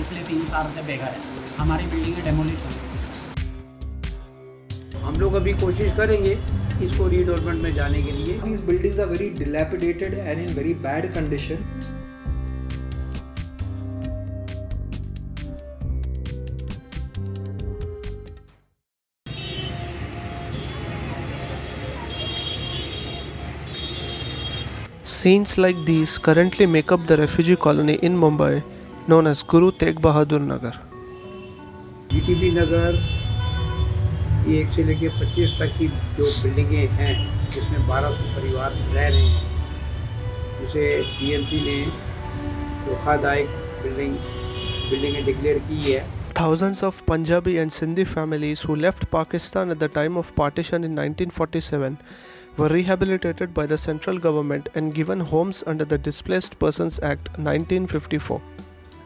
पिछले 3 साल से बेघर है। हमारी बिल्डिंगें डेमोलिश हो गई। हम लोग अभी कोशिश करेंगे इसको रीडेवलपमेंट में जाने के लिए। These buildings are very dilapidated and in very bad condition. Scenes like these currently make up the refugee colony in Mumbai known as Guru Tegh Bahadur Nagar. GTB नगर 1 से लेकर 25 तक की जो बिल्डिंगें हैं जिसमें 1200 परिवार रह रहे हैं, जिसे BMC ने धोखादायक बिल्डिंगें डिक्लेयर की है। Thousands of Punjabi and Sindhi families who left Pakistan at the time of partition in 1947 were rehabilitated by the central government and given homes under the Displaced Persons Act 1954.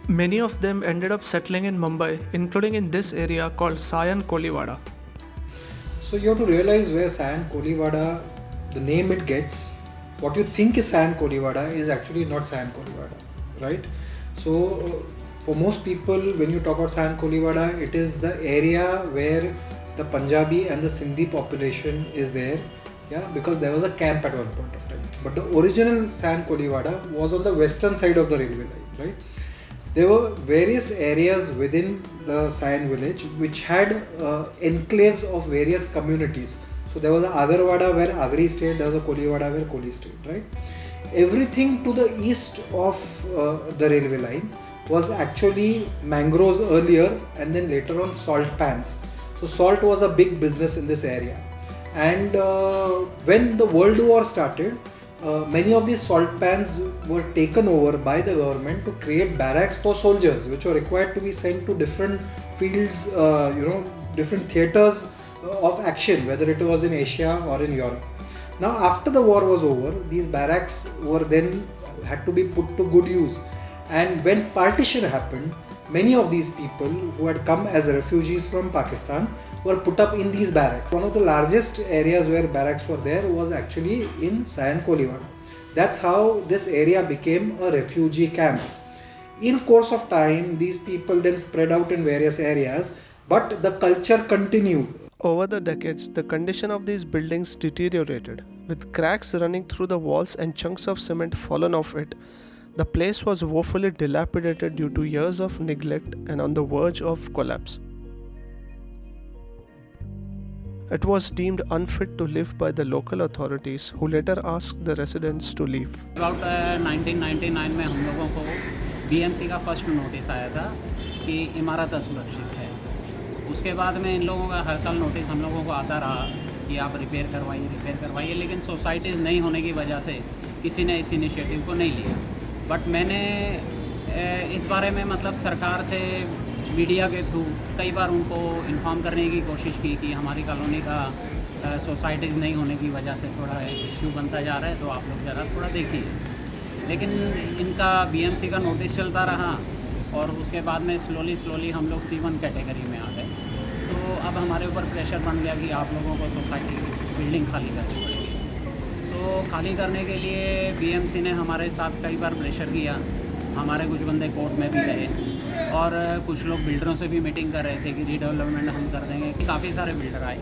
Many of them ended up settling in Mumbai, including in this area called Sayan Koliwada. So you have to realize where Sayan Koliwada, the name it gets, what you think is Sayan Koliwada is actually not Sayan Koliwada, right? So for most people, when you talk about Sayan Koliwada, it is the area where the Punjabi and the Sindhi population is there, yeah, because there was a camp at one point of time. But the original Sayan Koliwada was on the western side of the railway line, right? There were various areas within the Sayan village which had enclaves of various communities. So there was a Agarwada where Agri stayed, there was a Koliwada where Koli stayed, right? Everything to the east of the railway line was actually mangroves earlier and then later on salt pans. So salt was a big business in this area. And when the World War started, many of these salt pans were taken over by the government to create barracks for soldiers, which were required to be sent to different fields, different theatres of action, whether it was in Asia or in Europe. Now, after the war was over, these barracks were then had to be put to good use. And when partition happened, many of these people who had come as refugees from Pakistan were put up in these barracks. One of the largest areas where barracks were there was actually in Sayan Koliwada. That's how this area became a refugee camp. In course of time, these people then spread out in various areas, but the culture continued. Over the decades, the condition of these buildings deteriorated, with cracks running through the walls and chunks of cement fallen off it. The place was woefully dilapidated due to years of neglect and on the verge of collapse. It was deemed unfit to live by the local authorities, who later asked the residents to leave. About 1999 में हम लोगों को BMC का first notice आया था कि इमारत असुरक्षित है। उसके बाद में इन लोगों का हर साल नोटिस हम लोगों को आता रहा कि आप रिपेयर करवाइए, लेकिन सोसाइटीज़ नहीं होने की वजह से किसी ने इस इनिशिएटिव को नहीं लिया। बट मैंने इस बारे में मतलब सरकार से मीडिया के थ्रू कई बार उनको इन्फॉर्म करने की कोशिश की कि हमारी कॉलोनी का सोसाइटीज़ नहीं होने की वजह से थोड़ा इश्यू बनता जा रहा है, तो आप लोग ज़रा थोड़ा देखिए। लेकिन इनका BMC का नोटिस चलता रहा और उसके बाद में स्लोली हम लोग C1 कैटेगरी में आ गए। तो अब हमारे ऊपर प्रेशर बन गया कि आप लोगों को सोसाइटी की बिल्डिंग खाली करनी पड़ेगी। तो खाली करने के लिए BMC ने हमारे साथ कई बार प्रेशर किया। हमारे कुछ बंदे कोर्ट में भी गए और कुछ लोग बिल्डरों से भी मीटिंग कर रहे थे कि रीडेवलपमेंट हम कर देंगे। काफ़ी सारे बिल्डर आए,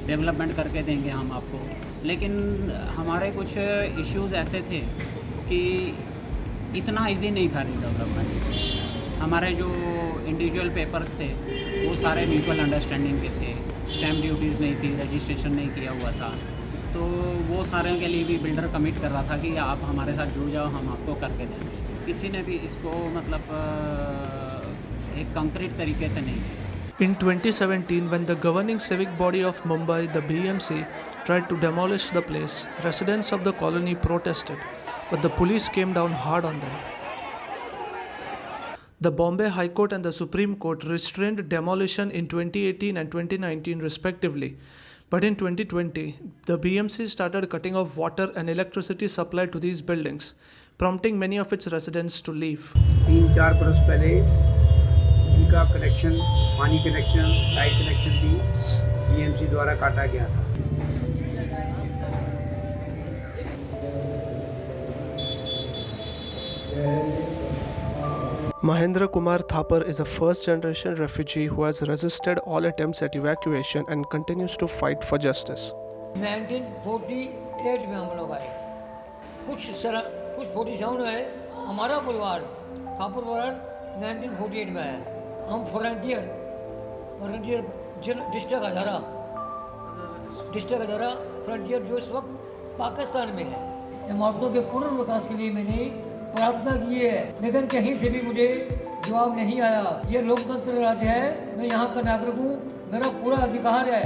डेवलपमेंट करके देंगे हम आपको। लेकिन हमारे कुछ इश्यूज़ ऐसे थे कि इतना इजी नहीं था रीडेवलपमेंट। हमारे जो इंडिविजुअल पेपर्स थे वो सारे म्यूचुअल अंडरस्टैंडिंग के थे, स्टैम्प ड्यूटीज़ नहीं थी, रजिस्ट्रेशन नहीं किया हुआ था। तो वो सारे के लिए भी बिल्डर कमिट कर रहा था कि आप हमारे साथ जुड़ जाओ, हम आपको करके देंगे। किसी ने भी इसको मतलब एक कंक्रीट तरीके से नहीं किया। In 2017, when the governing civic body of Mumbai, the BMC, tried to demolish the place, residents of the colony protested, but the police came down hard on them. The Bombay High Court and the Supreme Court restrained demolition in 2018 and 2019 respectively. But in 2020, the BMC started cutting off water and electricity supply to these buildings, prompting many of its residents to leave. 3-4 बरस पहले इनका connection, पानी connection, light connection भी BMC द्वारा काटा गया था। Mahendra Kumar Thapar is a first-generation refugee who has resisted all attempts at evacuation and continues to fight for justice. 1948 में हम लोग आए, कुछ 47 है। हमारा परिवार थापुर परिवार 1948 में आया। हम फ्रंटियर डिस्ट्रिक्ट हजारा फ्रंटियर जो इस वक्त पाकिस्तान में है। इमारतों के पुनर्विकास के लिए मैंने प्रार्थना की है, लेकिन कहीं से भी मुझे जवाब नहीं आया। ये लोकतंत्र राज्य है, मैं यहाँ का नागरिक हूँ, मेरा पूरा अधिकार है।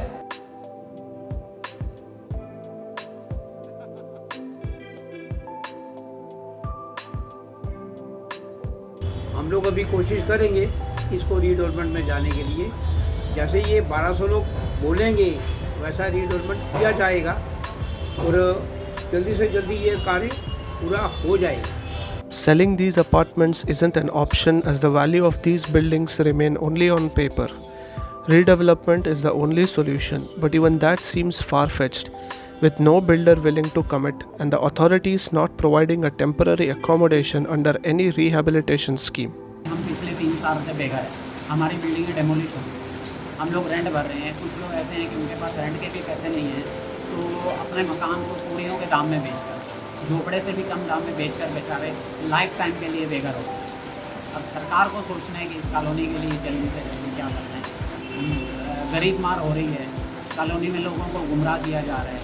हम लोग अभी कोशिश करेंगे इसको रीडेवलपमेंट में जाने के लिए। जैसे ये 1200 लोग बोलेंगे वैसा रीडेवलपमेंट किया जाएगा और जल्दी से जल्दी ये कार्य पूरा हो जाएगा। Selling these apartments isn't an option as the value of these buildings remain only on paper. Redevelopment is the only solution, but even that seems far-fetched, with no builder willing to commit and the authorities not providing a temporary accommodation under any rehabilitation scheme. हम पिछले 3 साल से बेघर हैं। हमारी building demolish हो गई, हम लोग रेंट भर रहे हैं। कुछ लोग ऐसे हैं कि उनके पास रेंट के भी पैसे नहीं हैं, तो अपने मकान को पूरियों के दाम में बेचकर, झोपड़े से भी कम दाम में बेचकर बेचारे लाइफ टाइम के लिए बेघर हो गए। अब सरकार को सोचना है कि इस कॉलोनी के लिए जल्दी से जल्दी क्या करना है। गरीब मार हो रही है, कॉलोनी में लोगों को गुमराह किया जा रहा है।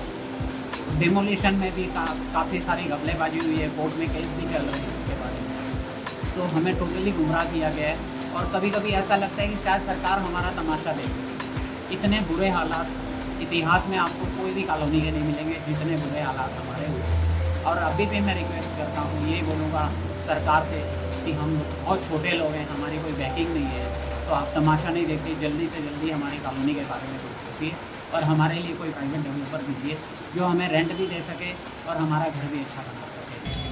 डिमोलिशन में भी काफ़ी सारी घपलेबाजी हुई है, कोर्ट में केस भी चल रहे हैं उसके बारे में। तो हमें टोटली गुमराह किया गया है और कभी कभी ऐसा लगता है कि शायद सरकार हमारा तमाशा देगी। इतने बुरे हालात इतिहास में आपको कोई भी कॉलोनी के नहीं मिलेंगे जितने बुरे हालात हमारे हुए। और अभी भी मैं रिक्वेस्ट करता हूँ, ये बोलूँगा सरकार से कि हम बहुत छोटे लोग हैं, हमारी कोई बैकिंग नहीं है, तो आप तमाशा नहीं देखते, जल्दी से जल्दी हमारी कॉलोनी के बारे में सोचिए और हमारे लिए कोई प्राइवेट डेवलपर दीजिए जो हमें रेंट भी दे सके और हमारा घर भी अच्छा बना सके।